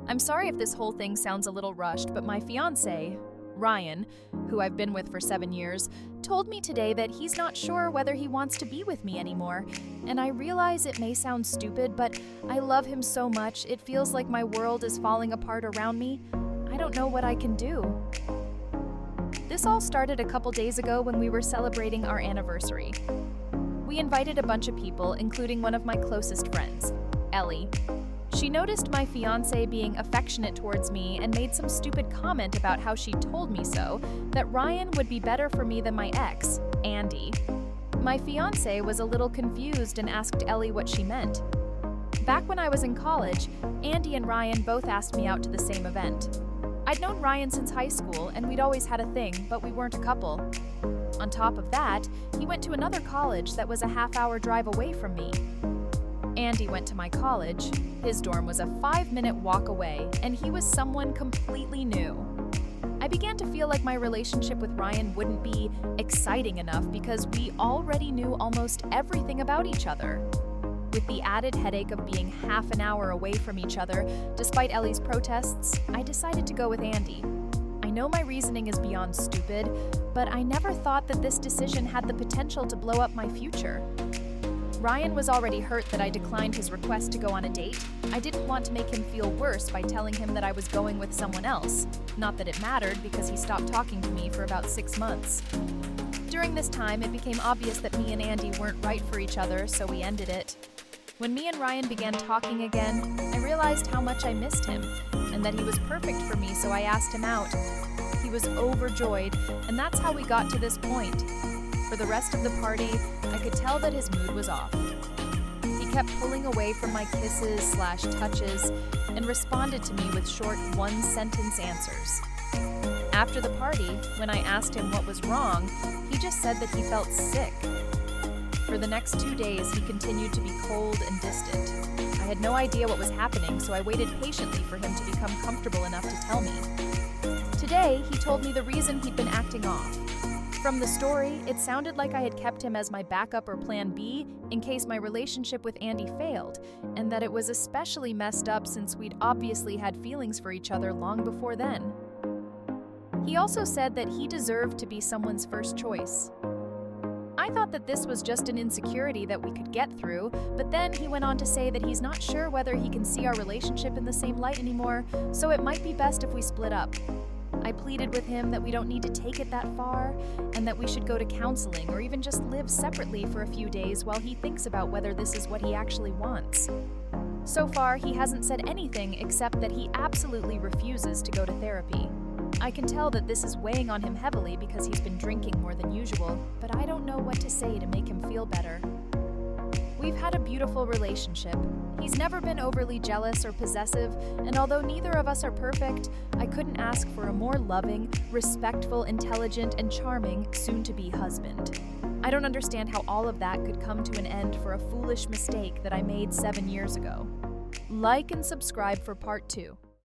I'm sorry if this whole thing sounds a little rushed, but my fiancé, Ryan, who I've been with for 7 years, told me today that he's not sure whether he wants to be with me anymore. And I realize it may sound stupid, but I love him so much, it feels like my world is falling apart around me. I don't know what I can do. This all started a couple days ago when we were celebrating our anniversary. We invited a bunch of people, including one of my closest friends, Ellie. She noticed my fiancé being affectionate towards me and made some stupid comment about how she told me so, that Ryan would be better for me than my ex, Andy. My fiancé was a little confused and asked Ellie what she meant. Back when I was in college, Andy and Ryan both asked me out to the same event. I'd known Ryan since high school and we'd always had a thing, but we weren't a couple. On top of that, he went to another college that was a half-hour drive away from me. Andy went to my college. His dorm was a 5-minute walk away, and he was someone completely new. I began to feel like my relationship with Ryan wouldn't be exciting enough because we already knew almost everything about each other. With the added headache of being half an hour away from each other, despite Ellie's protests, I decided to go with Andy. I know my reasoning is beyond stupid, but I never thought that this decision had the potential to blow up my future. Ryan was already hurt that I declined his request to go on a date. I didn't want to make him feel worse by telling him that I was going with someone else. Not that it mattered because he stopped talking to me for about 6 months. During this time, it became obvious that me and Andy weren't right for each other, so we ended it. When me and Ryan began talking again, I realized how much I missed him, and that he was perfect for me, so I asked him out. He was overjoyed, and that's how we got to this point. For the rest of the party, I could tell that his mood was off. He kept pulling away from my kisses/touches and responded to me with short one-sentence answers. After the party, when I asked him what was wrong, he just said that he felt sick. For the next 2 days, he continued to be cold and distant. I had no idea what was happening, so I waited patiently for him to become comfortable enough to tell me. Today, he told me the reason he'd been acting off. From the story, it sounded like I had kept him as my backup or plan B in case my relationship with Andy failed, and that it was especially messed up since we'd obviously had feelings for each other long before then. He also said that he deserved to be someone's first choice. I thought that this was just an insecurity that we could get through, but then he went on to say that he's not sure whether he can see our relationship in the same light anymore, so it might be best if we split up. I pleaded with him that we don't need to take it that far, and that we should go to counseling or even just live separately for a few days while he thinks about whether this is what he actually wants. So far, he hasn't said anything except that he absolutely refuses to go to therapy. I can tell that this is weighing on him heavily because he's been drinking more than usual, but I don't know what to say to make him feel better. We've had a beautiful relationship. He's never been overly jealous or possessive, and although neither of us are perfect, I couldn't ask for a more loving, respectful, intelligent, and charming soon-to-be husband. I don't understand how all of that could come to an end for a foolish mistake that I made 7 years ago. Like and subscribe for part 2.